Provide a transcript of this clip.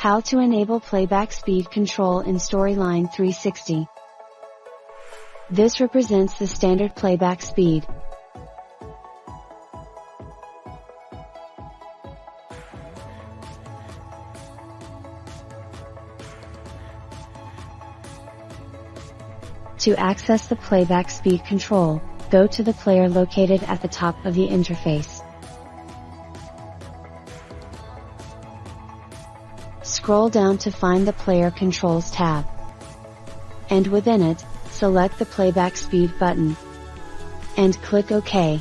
How to enable playback speed control in Storyline 360. This represents the standard playback speed. To access the playback speed control, go to the player located at the top of the interface. Scroll down to find the Player Controls tab. And within it, select the Playback Speed button. And click OK.